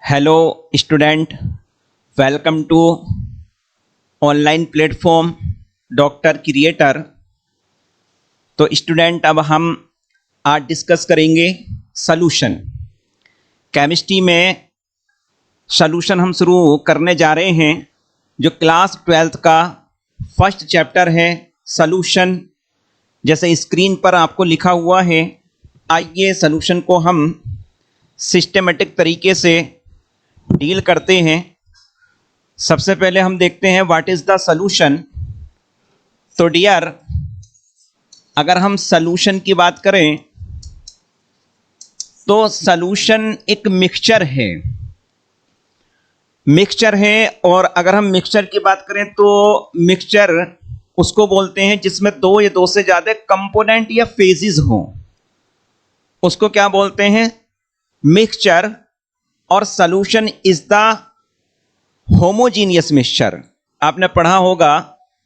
Hello student, welcome to online platform doctor creator. तो student, अब हम आज डिस्कस करेंगे सॉल्यूशन। केमिस्ट्री में सॉल्यूशन हम शुरू करने जा रहे हैं। जो क्लास 12th का फर्स्ट चैप्टर है सॉल्यूशन, जैसे स्क्रीन पर आपको लिखा हुआ है। आइए सॉल्यूशन को हम सिस्टेमेटिक तरीके से डील करते हैं। सबसे पहले हम देखते हैं व्हाट इज द सॉल्यूशन। तो डियर, अगर हम सॉल्यूशन की बात करें तो सॉल्यूशन एक मिक्सचर है। और अगर हम मिक्सचर की बात करें तो मिक्सचर उसको बोलते हैं जिसमें दो या दो से ज्यादा कंपोनेंट या फेजेस हों, उसको क्या बोलते हैं? मिक्सचर। और solution is the homogeneous mixture. आपने पढ़ा होगा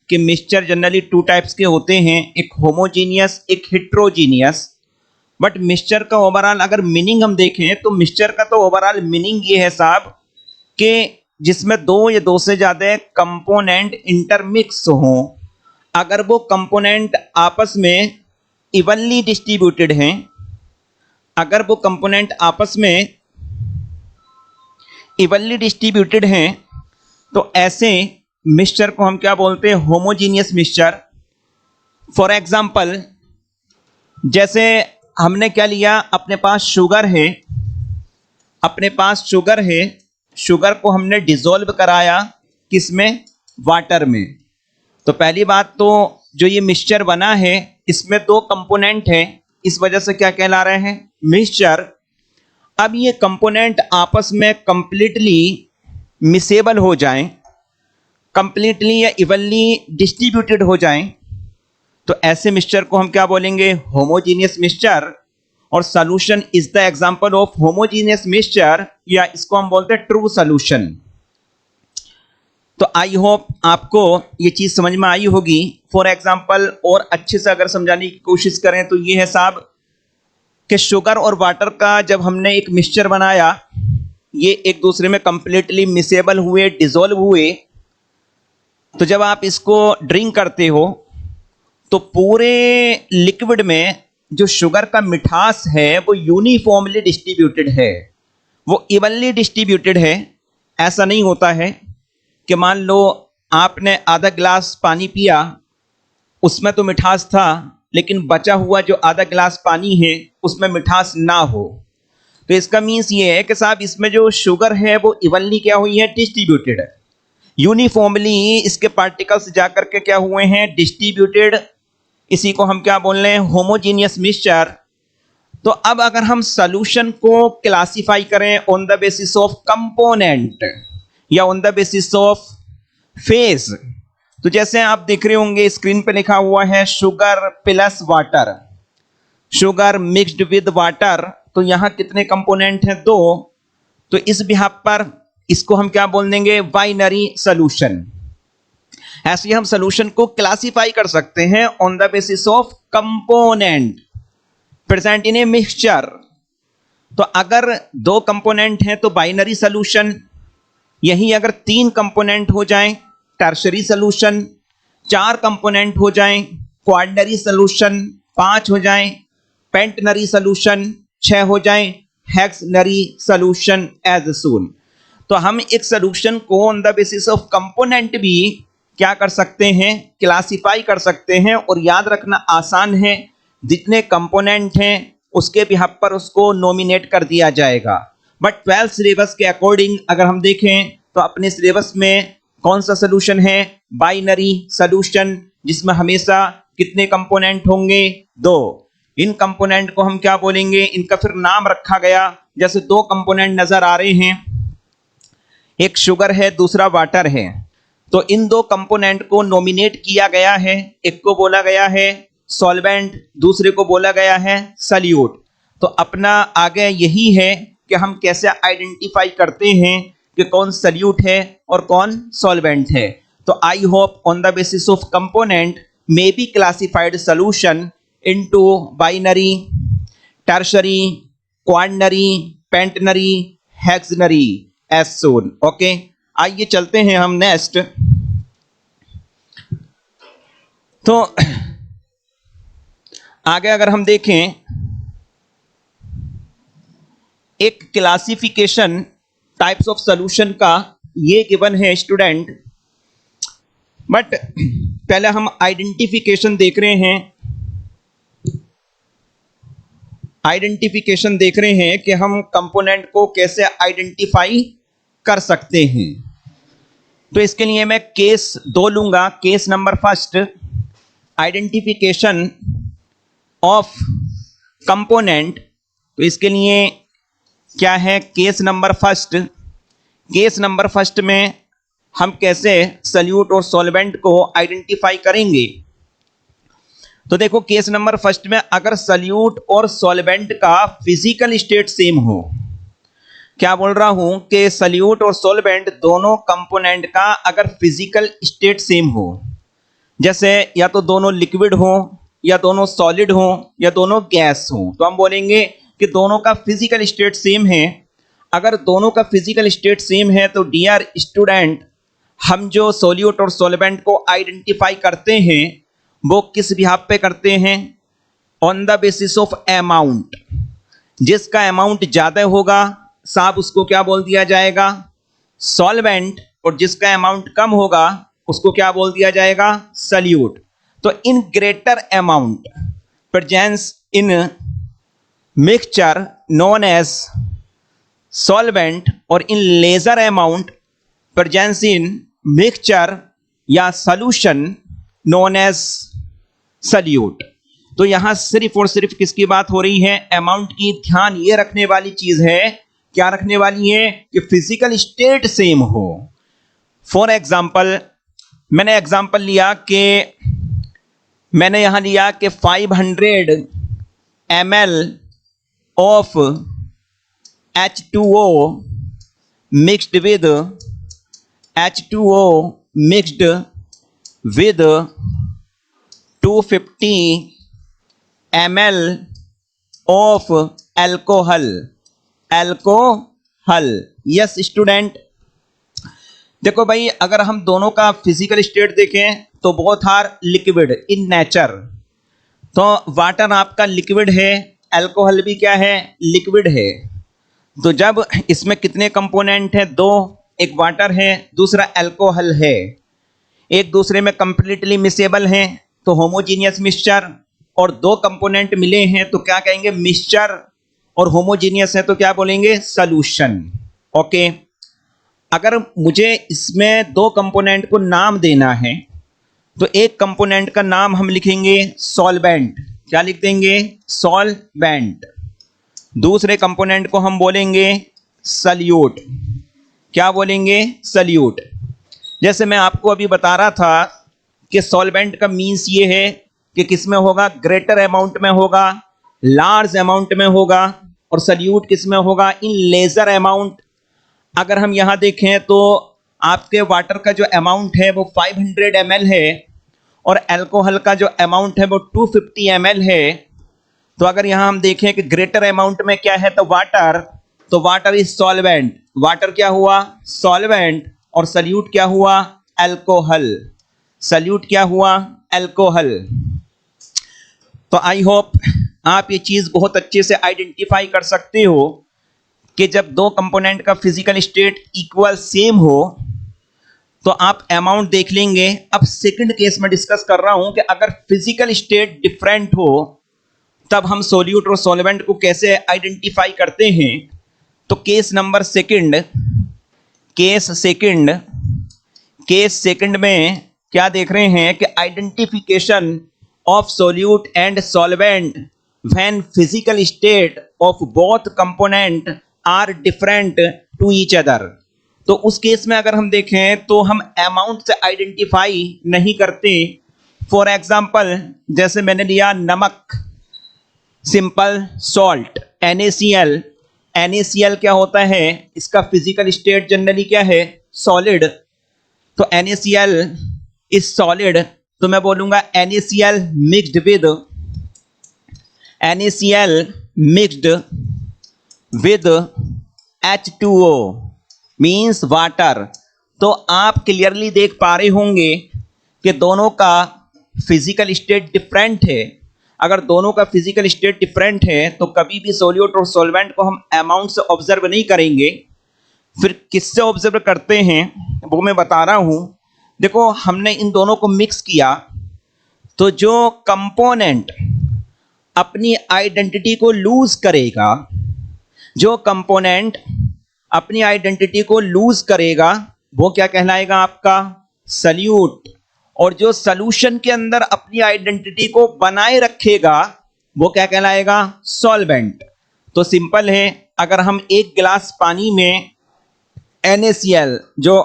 कि मिक्सचर जनरली टू टाइप्स के होते हैं, एक होमोजीनियस, एक हेट्रोजीनियस। बट मिक्सचर का ओवरऑल अगर मीनिंग हम देखें तो मिक्सचर का तो ओवरऑल मीनिंग ये है साहब कि जिसमें दो या दो से ज्यादा कंपोनेंट इंटरमिक्स हों। अगर वो कंपोनेंट आपस में इवनली डिस्ट्रीब्यूटेड हैं, अगर वो कंपोनेंट आपस में इवनली डिस्ट्रीब्यूटेड हैं, तो ऐसे मिक्सचर को हम क्या बोलते हैं? Homogeneous mixture. फॉर एग्जांपल, जैसे हमने क्या लिया, अपने पास शुगर है, शुगर को हमने डिसॉल्व कराया किसमें? वाटर में। तो पहली बात तो जो ये मिक्सचर बना है इसमें दो कंपोनेंट हैं, इस वजह से क्या कहला रहे हैं? मिक्सचर। अब ये कंपोनेंट आपस में कंप्लीटली मिसेबल हो जाएं, कंप्लीटली या इवनली डिस्ट्रीब्यूटेड हो जाएं, तो ऐसे मिक्सचर को हम क्या बोलेंगे? Homogeneous mixture. और solution is the example of homogeneous mixture, या इसको हम बोलते हैं ट्रू सॉल्यूशन। तो आई होप आपको ये चीज समझ में आई होगी। फॉर एग्जांपल और अच्छे से अगर समझाने की कोशिश करें तो ये है साहब कि शुगर और वाटर का जब हमने एक मिक्सचर बनाया, ये एक दूसरे में कंप्लीटली मिसेबल हुए, डिसॉल्व हुए। तो जब आप इसको ड्रिंक करते हो तो पूरे लिक्विड में जो शुगर का मिठास है वो यूनिफॉर्मली डिस्ट्रीब्यूटेड है, वो इवनली डिस्ट्रीब्यूटेड है। ऐसा नहीं होता है कि मान लो आपने आधा गिलास पानी पिया, उसमें तो मिठास था, लेकिन बचा हुआ जो आधा गिलास पानी है उसमें मिठास ना हो। तो इसका मीन्स ये है कि साहब इसमें जो शुगर है वो इवनली क्या हुई है? डिस्ट्रीब्यूटेड है। यूनिफॉर्मली इसके पार्टिकल्स जाकर के क्या हुए हैं? डिस्ट्रीब्यूटेड। इसी को हम क्या बोल रहे हैं? Homogeneous mixture. तो अब अगर हम सॉल्यूशन को क्लासिफाई करें on the basis of component या on the basis of phase, तो जैसे आप देख रहे होंगे स्क्रीन पे लिखा हुआ है sugar plus water, sugar mixed with water. तो यहां कितने कंपोनेंट हैं? दो। तो इस बिहाफ पर इसको हम क्या बोल देंगे? Binary solution. ऐसे हम सॉल्यूशन को क्लासिफाई कर सकते हैं on the basis of component present in a mixture. तो अगर दो कंपोनेंट हैं तो बाइनरी सॉल्यूशन, यही अगर तीन कंपोनेंट हो जाएं टर्शरी सॉल्यूशन, चार कंपोनेंट हो जाएं क्वार्टनरी सॉल्यूशन, पांच हो जाएं पेंटनरी सॉल्यूशन, छह हो जाएं हेक्सनरी सॉल्यूशन एज सून। तो हम एक सॉल्यूशन को on the basis of component भी क्या कर सकते हैं? क्लासिफाई कर सकते हैं। और याद रखना आसान है, जितने कंपोनेंट हैं उसके बिहाफ पर उसको नॉमिनेट कर दिया जाएगा। बट 12th सिलेबस के अकॉर्डिंग अगर हम देखें तो अपने सिलेबस में कौन सा सॉल्यूशन है? बाइनरी सॉल्यूशन, जिसमें हमेशा कितने कंपोनेंट होंगे? दो। इन कंपोनेंट को हम क्या बोलेंगे? इनका फिर नाम रखा गया, जैसे दो कंपोनेंट नजर आ रहे हैं, एक शुगर है दूसरा वाटर है। तो इन दो कंपोनेंट को नॉमिनेट किया गया है, एक को बोला गया है सॉल्वेंट, दूसरे को बोला गया है सॉल्यूट। तो अपना आगे यही है कि हम कैसे आइडेंटिफाई करते हैं कि कौन सॉल्यूट है और कौन सॉल्वेंट है। तो I hope on the basis of component may be classified solution into binary, tertiary, quaternary, pentanary, hexanary as shown. Okay, आइए चलते हैं हम नेक्स्ट। तो आगे अगर हम देखें, एक क्लासिफिकेशन टाइप्स ऑफ सॉल्यूशन का ये गिवन है स्टूडेंट, बट पहले हम आइडेंटिफिकेशन देख रहे हैं। आइडेंटिफिकेशन देख रहे हैं कि हम कंपोनेंट को कैसे आइडेंटिफाई कर सकते हैं। तो इसके लिए मैं केस 2 लूंगा। Case number first, identification of component. तो इसके लिए क्या है, case number first. Case number first में हम कैसे सॉल्यूट और सॉल्वेंट को आइडेंटिफाई करेंगे। तो देखो, केस नंबर फर्स्ट में अगर सॉल्यूट और सॉल्वेंट का फिजिकल स्टेट सेम हो, क्या बोल रहा हूं कि सॉल्यूट और सॉल्वेंट दोनों कंपोनेंट का अगर फिजिकल स्टेट सेम हो, जैसे या तो दोनों लिक्विड हो, या दोनों सॉलिड हो, या दोनों गैस हो, तो हम बोलेंगे कि दोनों का फिजिकल स्टेट सेम है। अगर दोनों का फिजिकल स्टेट सेम है तो डियर स्टूडेंट, हम जो सॉल्यूट और सॉल्वेंट को आइडेंटिफाई करते हैं वो किस बिहाफ पे करते हैं, on the basis of amount. जिसका अमाउंट ज्यादा होगा साहब उसको क्या बोल दिया जाएगा, सॉल्वेंट, और जिसका अमाउंट कम होगा उसको क्या बोल दिया जाएगा, सॉल्यूट। तो in greater amount presence in mixture known as solvent, और in lesser amount presence in mixture या सॉल्यूशन नोन एज सॉल्यूट। तो यहां सिर्फ और सिर्फ किसकी बात हो रही है, अमाउंट की। ध्यान ये रखने वाली चीज है, क्या रखने वाली है, कि फिजिकल स्टेट सेम हो। फॉर एग्जाम्पल, मैंने एग्जाम्पल लिया कि मैंने यहां लिया कि 500 ml of H2O mixed with H2O mixed with 250 ml of alcohol. Yes student, देखो भाई, अगर हम दोनों का फिजिकल स्टेट देखें तो both are liquid in nature. तो वाटर आपका लिक्विड है, अल्कोहल भी क्या है, लिक्विड है। तो जब इसमें कितने कंपोनेंट हैं, दो, एक वाटर है, दूसरा अल्कोहल है, एक दूसरे में कंप्लीटली मिसेबल हैं, तो होमोजीनियस मिक्सचर। और दो कंपोनेंट मिले हैं तो क्या कहेंगे, मिक्सचर, और होमोजीनियस है तो क्या बोलेंगे, सॉल्यूशन। ओके, अगर मुझे इसमें दो कंपोनेंट को नाम देना है तो एक कंपोनेंट का नाम हम लिखेंगे सॉल्वेंट। क्या लिख देंगे, सॉल्वेंट। दूसरे कंपोनेंट को हम बोलेंगे सॉल्यूट। क्या बोलेंगे, सॉल्यूट। जैसे मैं आपको अभी बता रहा था कि सॉल्वेंट का मीन्स ये है कि किसमें होगा, ग्रेटर अमाउंट में होगा, लार्ज अमाउंट में होगा, और सॉल्यूट किसमें होगा, इन लेजर अमाउंट। अगर हम यहां देखें तो आपके वाटर का जो अमाउंट है वो 500 ml है, और अल्कोहल का जो अमाउंट है वो 250 ml है। तो अगर यहां हम देखें कि ग्रेटर अमाउंट में क्या है, तो वाटर इज सॉल्वेंट। वाटर क्या हुआ, सॉल्वेंट, और सॉल्यूट क्या हुआ, अल्कोहल। सॉल्यूट क्या हुआ, अल्कोहल। तो आई होप आप ये चीज बहुत अच्छे से आइडेंटिफाई कर सकते हो कि जब दो कंपोनेंट का फिजिकल स्टेट इक्वल सेम हो तो आप अमाउंट देख लेंगे। अब सेकंड केस में डिस्कस कर रहा हूं कि अगर फिजिकल स्टेट डिफरेंट हो तब हम सॉल्यूट और सॉल्वेंट को कैसे आइडेंटिफाई करते हैं। तो case number second, case second में क्या देख रहे हैं कि identification of solute and solvent when physical state of both component are different to each other. तो उस केस में अगर हम देखें तो हम अमाउंट से आइडेंटिफाई नहीं करते। फॉर एग्जाम्पल, जैसे मैंने लिया नमक, सिंपल सॉल्ट, NaCl। NaCl क्या होता है, इसका फिजिकल स्टेट जनरली क्या है, सॉलिड। तो NaCl इज सॉलिड, तो मैं बोलूंगा NaCl mixed with NaCl mixed with H2O means water. तो आप क्लियरली देख पा रहे होंगे कि दोनों का फिजिकल स्टेट डिफरेंट है। अगर दोनों का फिजिकल स्टेट डिफरेंट है तो कभी भी सोल्यूट और सॉल्वेंट को हम अमाउंट से ऑब्जर्व नहीं करेंगे। फिर किससे ऑब्जर्व करते हैं वो मैं बता रहा हूं। देखो, हमने इन दोनों को मिक्स किया तो जो कंपोनेंट अपनी आइडेंटिटी को लूज करेगा, जो कंपोनेंट अपनी आइडेंटिटी को लूज करेगा वो क्या कहलाएगा? आपका सल्यूट। और जो सॉल्यूशन के अंदर अपनी आइडेंटिटी को बनाए रखेगा वो क्या कहलाएगा? सॉल्वेंट। तो सिंपल है, अगर हम एक गिलास पानी में NaCl जो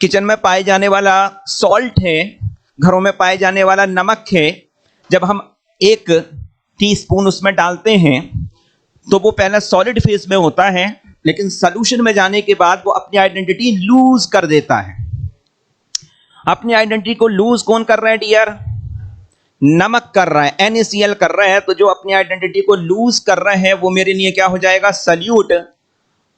किचन में पाए जाने वाला सॉल्ट है, घरों में पाए जाने वाला नमक है, जब हम 1 टीस्पून उसमें डालते हैं तो वो पहले सॉलिड फेज में होता है, लेकिन सॉल्यूशन में जाने के बाद वो अपनी आइडेंटिटी लूज कर देता है। अपनी आइडेंटिटी को लूज कौन कर रहा है डियर? नमक कर रहा है, NaCl कर रहा है। तो जो अपनी आइडेंटिटी को लूज कर रहा है वो मेरे लिए क्या हो जाएगा? सल्यूट।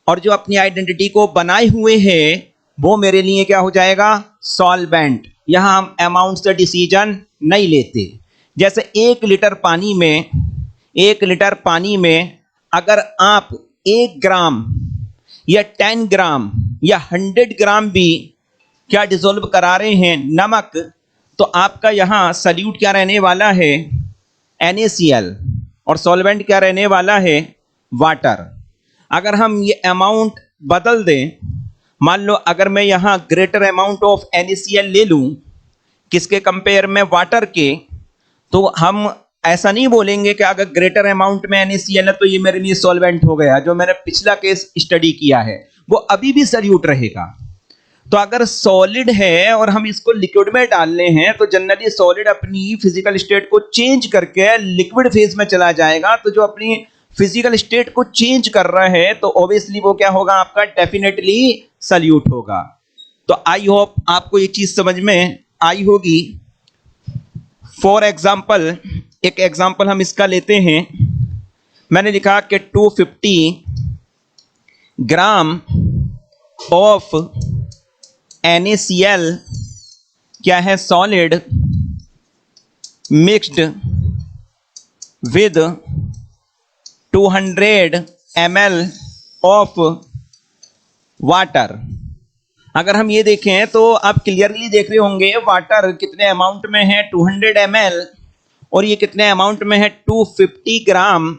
और जो अपनी आइडेंटिटी को बनाए हुए हैं वो मेरे लिए क्या हो जाएगा? सॉल्वेंट। यहां हम अमाउंट से डिसीजन नहीं लेते। जैसे 1 लीटर पानी में अगर आप 1 ग्राम या 10 ग्राम या 100 ग्राम भी क्या डिसॉल्व करा रहे हैं? नमक, तो आपका यहां सल्यूट क्या रहने वाला है? NaCl। और सॉल्वेंट क्या रहने वाला है? वाटर। अगर हम ये अमाउंट बदल दें, मान लो अगर मैं यहां ग्रेटर अमाउंट ऑफ NaCl ले लूं किसके कंपेयर में? वाटर के, तो हम ऐसा नहीं बोलेंगे कि अगर ग्रेटर अमाउंट में NaCl है तो ये मेरे लिए सॉल्वेंट हो गया। जो मैंने पिछला केस स्टडी किया है वो अभी भी सल्यूट रहेगा। तो अगर सॉलिड है और हम इसको लिक्विड में डालने हैं तो जनरली सॉलिड अपनी फिजिकल स्टेट को चेंज करके लिक्विड फेज में चला जाएगा। तो जो अपनी फिजिकल स्टेट को चेंज कर रहा है तो ऑब्वियसली वो क्या होगा? आपका डेफिनेटली सल्यूट होगा। तो आई होप आपको ये चीज समझ में आई होगी। फॉर एग्जाम्पल, एक एग्जाम्पल हम इसका लेते हैं। मैंने लिखा कि 250 ग्राम ऑफ NaCl क्या है? Solid mixed with 200 ml of water. अगर हम ये देखें तो आप क्लियरली देख रहे होंगे वाटर कितने अमाउंट में है? 200 ml। और ये कितने अमाउंट में है? 250 ग्राम।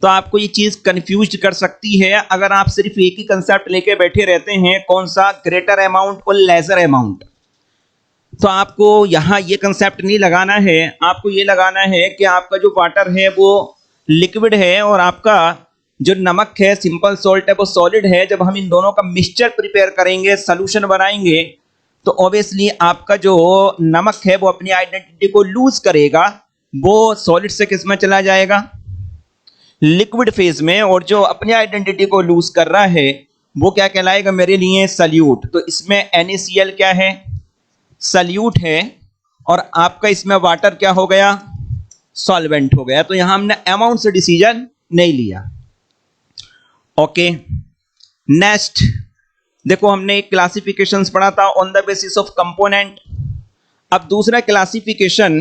तो आपको ये चीज कंफ्यूज कर सकती है अगर आप सिर्फ एक ही कंसेप्ट लेके बैठे रहते हैं, कौन सा? ग्रेटर अमाउंट और लेसर अमाउंट। तो आपको यहां ये कंसेप्ट नहीं लगाना है, आपको ये लगाना है कि आपका जो वाटर है वो लिक्विड है और आपका जो नमक है, सिंपल सॉल्ट है, वो सॉलिड है। जब हम इन दोनों का मिक्सचर प्रिपेयर करेंगे, सॉल्यूशन बनाएंगे, तो ऑब्वियसली आपका जो नमक है वो अपनी आइडेंटिटी को लूज करेगा, वो सॉलिड से किस में चला जाएगा? लिक्विड फेज में। और जो अपनी आइडेंटिटी को लूज कर रहा है वो क्या कहलाएगा मेरे लिए? सल्यूट। तो इसमें NaCl क्या है? सल्यूट है। और आपका इसमें वाटर क्या हो गया? सॉल्वेंट हो गया। तो यहां हमने अमाउंट से डिसीजन नहीं लिया। ओके, नेक्स्ट देखो, हमने एक क्लासिफिकेशन पढ़ा था on the basis of component. अब दूसरा क्लासिफिकेशन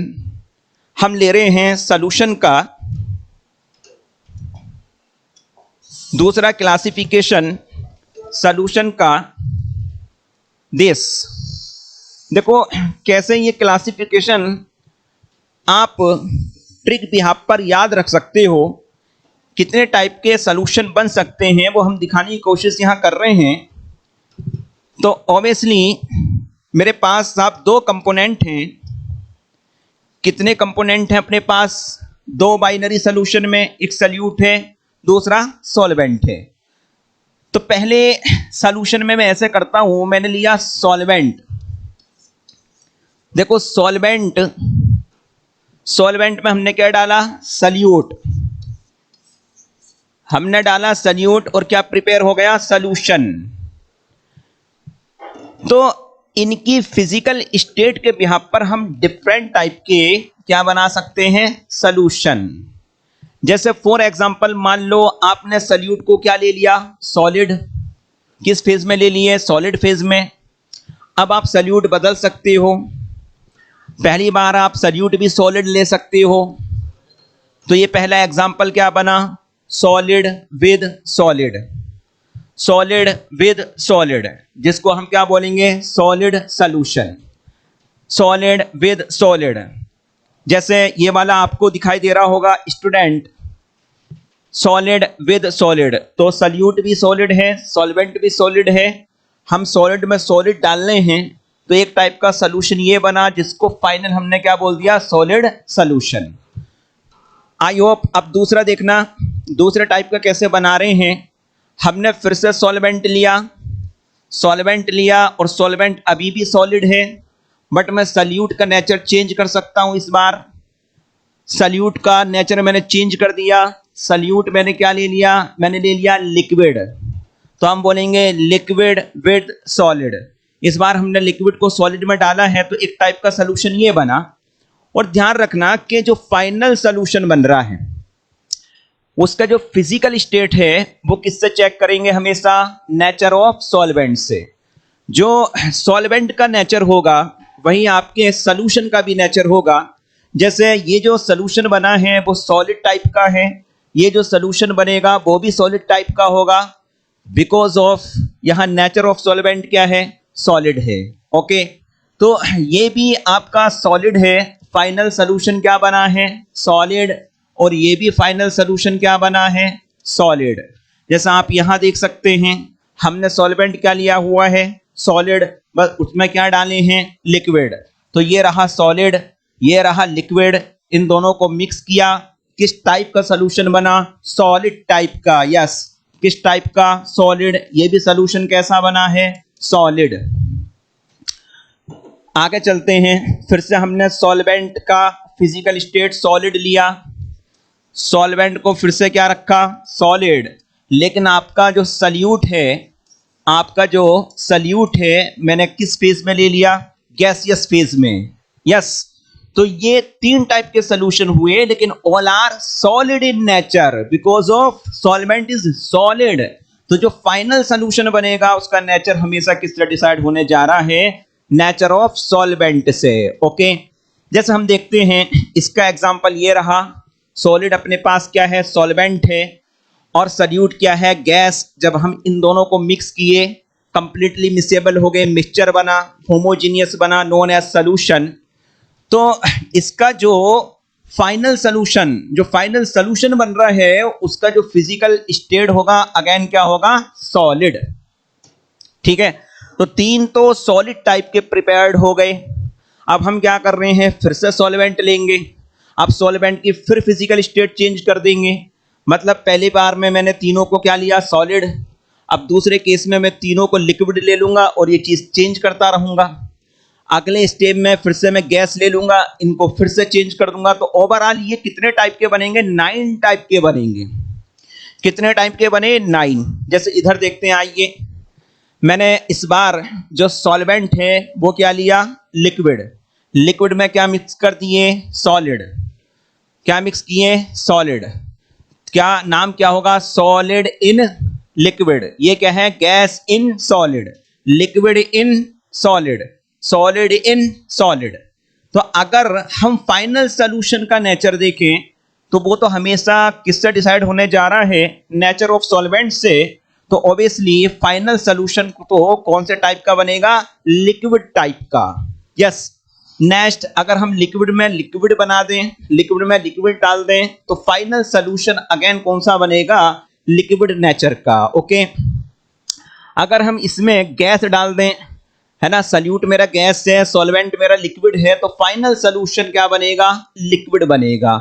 हम ले रहे हैं सॉल्यूशन का। दूसरा क्लासिफिकेशन सॉल्यूशन का दिस। देखो कैसे ये क्लासिफिकेशन आप ट्रिक बिहाफ पर याद रख सकते हो। कितने टाइप के सॉल्यूशन बन सकते हैं वो हम दिखाने की कोशिश यहां कर रहे हैं। तो ऑब्वियसली मेरे पास साहब 2 कंपोनेंट हैं। कितने कंपोनेंट हैं अपने पास? 2 बाइनरी सॉल्यूशन में, एक सल्यूट है, दूसरा सॉल्वेंट है। तो पहले सॉल्यूशन में मैं ऐसे करता हूं, मैंने लिया सॉल्वेंट। देखो सॉल्वेंट में हमने क्या डाला? सल्यूट। हमने डाला सल्यूट और क्या प्रिपेयर हो गया? सॉल्यूशन। तो इनकी फिजिकल स्टेट के बिहाफ पर हम डिफरेंट टाइप के क्या बना सकते हैं? सॉल्यूशन। जैसे फॉर एग्जांपल मान लो आपने सल्यूट को क्या ले लिया, सॉलिड। किस फेज में ले लिए, सॉलिड फेज में। अब आप सल्यूट बदल सकते हो, पहली बार आप सल्यूट भी सॉलिड ले सकते हो। तो ये पहला एग्जांपल क्या बना, solid with solid, solid with solid, जिसको हम क्या बोलेंगे, solid solution, solid with solid. जैसे ये वाला आपको दिखाई दे रहा होगा स्टूडेंट, सॉलिड विद सॉलिड, तो सल्यूट भी सॉलिड है, सॉल्वेंट भी सॉलिड है, हम सॉलिड में सॉलिड डाल रहे हैं, तो एक टाइप का सॉल्यूशन ये बना जिसको फाइनल हमने क्या बोल दिया, सॉलिड सॉल्यूशन। आई होप अब दूसरा देखना, दूसरे टाइप का कैसे बना रहे हैं। हमने फिर से सॉल्वेंट लिया, सॉल्वेंट लिया और सॉल्वेंट अभी भी सॉलिड है, बट मैं सल्यूट का नेचर चेंज कर सकता हूं। इस बार सल्यूट का नेचर मैंने चेंज कर दिया, सल्यूट मैंने क्या ले लिया, मैंने ले लिया लिक्विड, तो हम बोलेंगे लिक्विड विद सॉलिड। इस बार हमने लिक्विड को सॉलिड में डाला है, तो एक टाइप का सॉल्यूशन ये बना। और ध्यान रखना कि जो फाइनल सॉल्यूशन बन रहा है उसका जो फिजिकल स्टेट है वो किससे चेक करेंगे, हमेशा नेचर ऑफ सॉल्वेंट से। जो सॉल्वेंट का नेचर होगा वही आपके सॉल्यूशन का भी नेचर होगा। जैसे ये जो सॉल्यूशन बना है वो सॉलिड टाइप का है, ये जो सॉल्यूशन बनेगा वो भी सॉलिड टाइप का होगा, बिकॉज ऑफ यहाँ नेचर ऑफ सॉल्वेंट क्या है, सॉलिड है। ओके, तो ये भी आपका सॉलिड है, फाइनल सॉल्यूशन क्या बना है, सॉलिड, और ये भी फाइनल सॉल्यूशन क्या बना है, सॉलिड। जैसा आप यहाँ देख सकते हैं, हमने सॉल्वेंट क्या लिया हुआ है, सॉलिड, बस उसमें क्या डाले हैं, लिक्विड। तो ये रहा सॉलिड, ये रहा लिक्विड, इन दोनों को मिक्स किया, किस टाइप का सॉल्यूशन बना, सॉलिड टाइप का। यस, किस टाइप का, सॉलिड। ये भी सॉल्यूशन कैसा बना है, सॉलिड। आगे चलते हैं, फिर से हमने सॉल्वेंट का फिजिकल स्टेट सॉलिड लिया, सॉल्वेंट को फिर से क्या रखा, सॉलिड, लेकिन आपका जो सल्यूट है, आपका जो सल्यूट है मैंने किस फेज में ले लिया, गैसियस फेज में। यस, तो ये तीन टाइप के सॉल्यूशन हुए, लेकिन all are solid in nature because of solvent is solid. तो जो फाइनल सॉल्यूशन बनेगा उसका नेचर हमेशा किससे डिसाइड होने जा रहा है, नेचर ऑफ सॉल्वेंट से। ओके, जैसे हम देखते हैं इसका एग्जांपल ये रहा, सॉलिड अपने पास क्या है, सॉल्वेंट है, और सल्यूट क्या है, गैस। जब हम इन दोनों को मिक्स किए, कंप्लीटली मिक्सेबल हो गए, मिक्सचर बना, होमोजीनियस बना, नोन एज सॉल्यूशन। तो इसका जो फाइनल सॉल्यूशन बन रहा है उसका जो फिजिकल स्टेट होगा अगेन क्या होगा, सॉलिड। ठीक है, तो तीन तो सॉलिड टाइप के प्रिपेयर्ड हो गए। अब हम क्या कर रहे हैं, फिर से सॉल्वेंट लेंगे। अब सॉल्वेंट की फिर फिजिकल स्टेट चेंज कर देंगे, मतलब पहली बार में मैंने तीनों को क्या लिया, सॉलिड। अब दूसरे केस में मैं तीनों को लिक्विड ले लूंगा और ये चीज चेंज करता रहूंगा। अगले स्टेप में फिर से मैं गैस ले लूंगा, इनको फिर से चेंज कर दूंगा। तो ओवरऑल ये कितने टाइप के बनेंगे, 9 टाइप के बनेंगे। कितने टाइप के बने, 9। जैसे इधर देखते हैं, आइए, मैंने इस बार जो सॉल्वेंट है वो क्या लिया, लिक्विड। लिक्विड में क्या मिक्स कर दिए, सॉलिड। क्या मिक्स किए, सॉलिड। क्या नाम क्या होगा, सॉलिड इन लिक्विड। ये क्या है, gas in solid, liquid in solid, solid in solid. तो अगर हम फाइनल सॉल्यूशन का नेचर देखें तो वो तो हमेशा किससे डिसाइड होने जा रहा है, नेचर ऑफ सॉल्वेंट से। तो ऑब्वियसली फाइनल सॉल्यूशन तो कौन से टाइप का बनेगा, लिक्विड टाइप का। यस, नेक्स्ट अगर हम लिक्विड में लिक्विड बना दें, लिक्विड में लिक्विड डाल दें, तो फाइनल सॉल्यूशन अगेन कौन सा बनेगा, लिक्विड नेचर का। ओके, अगर हम इसमें गैस डाल दें, है ना, सल्यूट मेरा गैस है, सॉल्वेंट मेरा लिक्विड है, तो फाइनल सॉल्यूशन क्या बनेगा, लिक्विड बनेगा।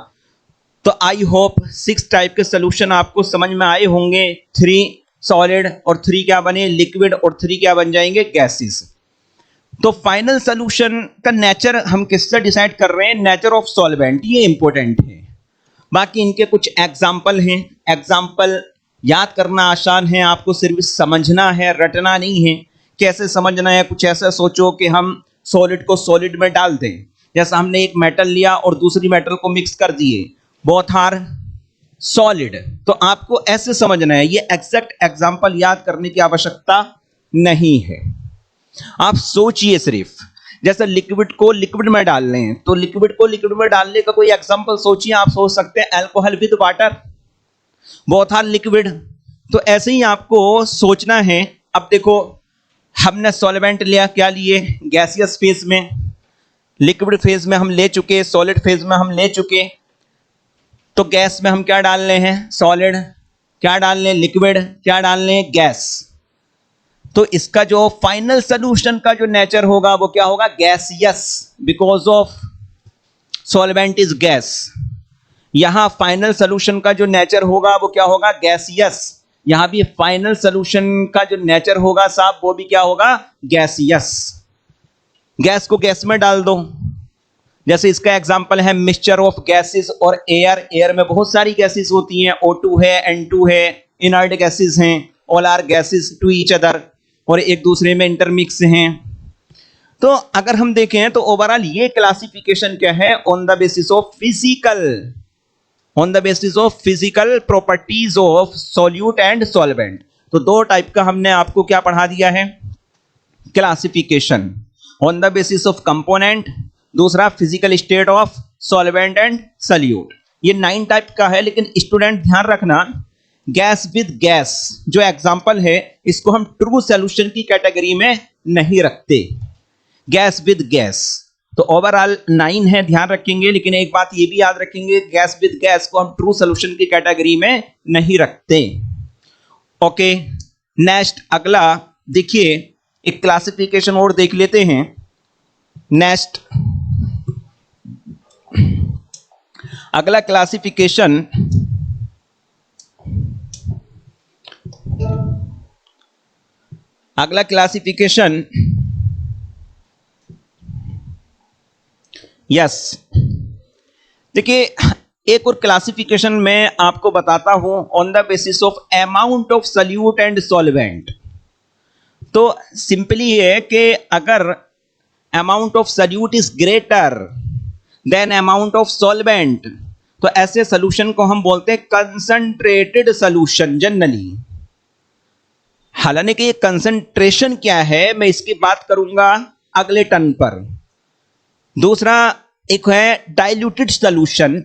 तो आई होप 6 टाइप के सॉल्यूशन आपको समझ में आए होंगे। 3 सॉलिड और 3 क्या बने, लिक्विड, और 3 क्या बन जाएंगे, गैसेस। तो फाइनल सॉल्यूशन का नेचर हम किससे डिसाइड कर रहे हैं, नेचर ऑफ सॉल्वेंट, ये इंपॉर्टेंट है। बाकी इनके कुछ एग्जाम्पल हैं, एग्जाम्पल याद करना आसान है, आपको सिर्फ समझना है, रटना नहीं है। कैसे समझना है, कुछ ऐसा सोचो कि हम सॉलिड को सॉलिड में डाल दें। जैसा हमने एक मेटल लिया और दूसरी मेटल को मिक्स कर दिए, बोथ आर सॉलिड। तो आपको ऐसे समझना है, ये एग्जैक्ट एग्जांपल याद करने की आवश्यकता नहीं है। आप सोचिए सिर्फ, जैसे लिक्विड को लिक्विड में डाल रहे हैं, तो लिक्विड को लिक्विड में डालने का कोई एग्जांपल सोचिए। आप सोच सकते हैं alcohol with water, both are liquid. तो ऐसे ही आपको सोचना है। अब देखो, हमने सॉल्वेंट लिया, क्या लिए? गैसियस फेज में, लिक्विड फेज में हम ले चुके, सॉलिड फेज में हम ले चुके। तो गैस में हम क्या डाल रहे हैं? सॉलिड। क्या डाल रहे हैं? लिक्विड। क्या डाल रहे हैं? गैस। तो इसका जो फाइनल सोल्यूशन का जो नेचर होगा वो क्या होगा? Gaseous, because of solvent is gas. यहां फाइनल सोल्यूशन का जो नेचर होगा वो क्या होगा? गैसियस। यहां भी फाइनल सोल्यूशन का जो नेचर होगा साहब, वो भी क्या होगा? गैसियस। गैस को गैस में डाल दो, जैसे इसका एग्जांपल है मिक्सचर ऑफ गैसेस और एयर। एयर में बहुत सारी गैसेस होती हैं, O2 है, N2 है, इनर्ट गैसेस हैं, all are gases to each other, और एक दूसरे में इंटरमिक्स हैं। तो अगर हम देखें तो ओवरऑल ये क्लासिफिकेशन क्या है? On the basis of physical, on the basis of physical properties of solute and solvent. तो दो टाइप का हमने आपको क्या पढ़ा दिया है? Classification, on the basis of component, दूसरा physical state of solvent and solute. ये 9 टाइप का है, लेकिन स्टूडेंट ध्यान रखना, गैस विद गैस जो एग्जांपल है, इसको हम ट्रू सॉल्यूशन की कैटेगरी में नहीं रखते। गैस विद गैस तो ओवरऑल 9 है, ध्यान रखेंगे। लेकिन एक बात ये भी याद रखेंगे, गैस विद गैस को हम ट्रू सॉल्यूशन की कैटेगरी में नहीं रखते। ओके, नेक्स्ट अगला देखिए, एक क्लासिफिकेशन और देख लेते हैं। नेक्स्ट अगला क्लासिफिकेशन यस, देखिए एक और क्लासिफिकेशन मैं आपको बताता हूं, on the basis of amount of solute and solvent. तो सिंपली है कि अगर amount of solute is greater than amount of solvent, तो ऐसे सॉल्यूशन को हम बोलते हैं कंसंट्रेटेड सॉल्यूशन जनरली। हालांकि ये कंसंट्रेशन क्या है मैं इसकी बात करूंगा अगले टर्न पर। दूसरा एक है डाइल्यूटेड सॉल्यूशन।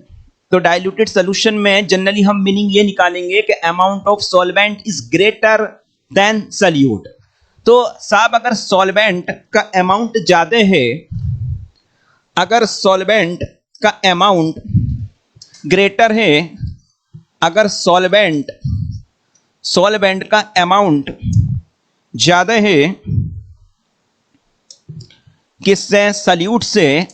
तो डाइल्यूटेड सॉल्यूशन में जनरली हम मीनिंग ये निकालेंगे कि amount of solvent is greater than solute. तो साहब अगर सॉल्वेंट का अमाउंट ज्यादा है, अगर सॉल्वेंट का अमाउंट ग्रेटर है, अगर सॉल्वेंट का अमाउंट ज्यादा है किससे? सॉल्यूट से,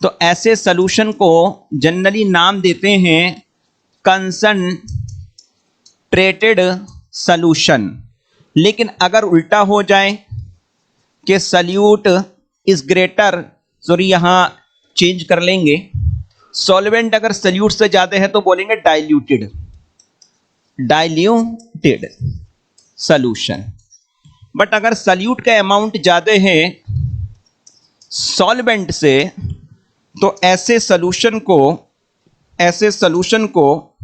तो ऐसे सॉल्यूशन को जनरली नाम देते हैं कंसंट्रेटेड सॉल्यूशन। लेकिन अगर उल्टा हो जाए कि सॉल्यूट इज ग्रेटर, सॉरी यहां चेंज कर लेंगे, सॉल्वेंट अगर सॉल्यूट से ज्यादा है तो बोलेंगे डाइल्यूटेड सॉल्यूशन। बट अगर सॉल्यूट का अमाउंट ज्यादा है सॉल्वेंट से, तो ऐसे सॉल्यूशन को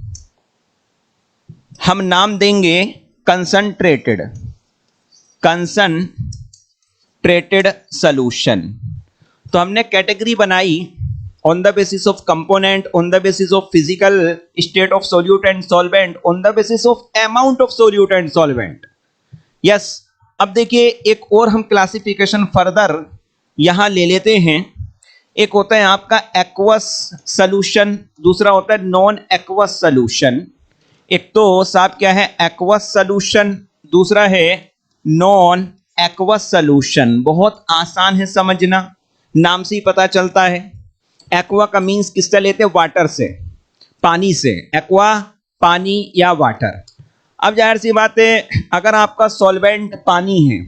हम नाम देंगे कंसंट्रेटेड सॉल्यूशन। तो हमने कैटेगरी बनाई on the basis of component, on the basis of physical state of solute and solvent, on the basis of amount of solute and solvent. Yes, अब देखिए एक और हम क्लासिफिकेशन फर्दर यहां ले लेते हैं। एक होता है आपका एक्वस सॉल्यूशन, दूसरा होता है नॉन एक्वस सॉल्यूशन। एक तो साहब क्या है? एक्वस सॉल्यूशन, दूसरा है नॉन एक्वस सॉल्यूशन। बहुत आसान है समझना, नाम से ही पता चलता है। एक्वा का मीन्स किससे लेते हैं? वाटर से, पानी से। एक्वा पानी या वाटर। अब जाहिर सी बात है, अगर आपका सॉल्वेंट पानी है,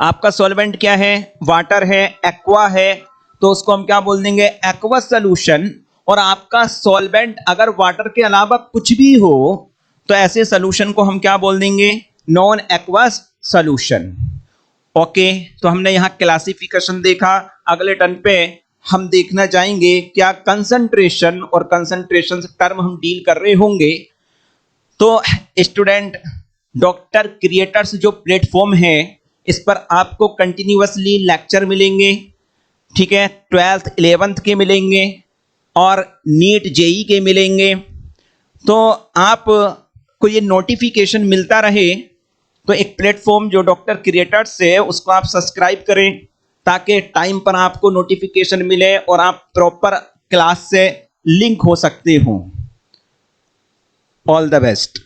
आपका सॉल्वेंट क्या है? वाटर है, एक्वा है, तो उसको हम क्या बोल देंगे? Aqueous solution. और आपका सॉल्वेंट अगर वाटर के अलावा कुछ भी हो, तो ऐसे सॉल्यूशन को हम क्या बोल देंगे? Non aqueous solution. ओके, तो हमने यहां क्लासिफिकेशन देखा। अगले टर्न पे हम देखना चाहेंगे क्या कंसंट्रेशन और कंसंट्रेशन टर्म हम डील कर रहे होंगे। तो स्टूडेंट, डॉक्टर क्रिएटर्स जो प्लेटफॉर्म है इस पर आपको कंटिन्यूअसली लेक्चर मिलेंगे, ठीक है, 12th 11th के मिलेंगे और नीट जेई के मिलेंगे। तो आप को ये नोटिफिकेशन मिलता रहे तो एक प्लेटफॉर्म जो डॉक्टर क्रिएटर्स है उसको आप सब्सक्राइब करें ताकि टाइम पर आपको नोटिफिकेशन मिले और आप प्रॉपर क्लास से लिंक हो सकते हो। All the best.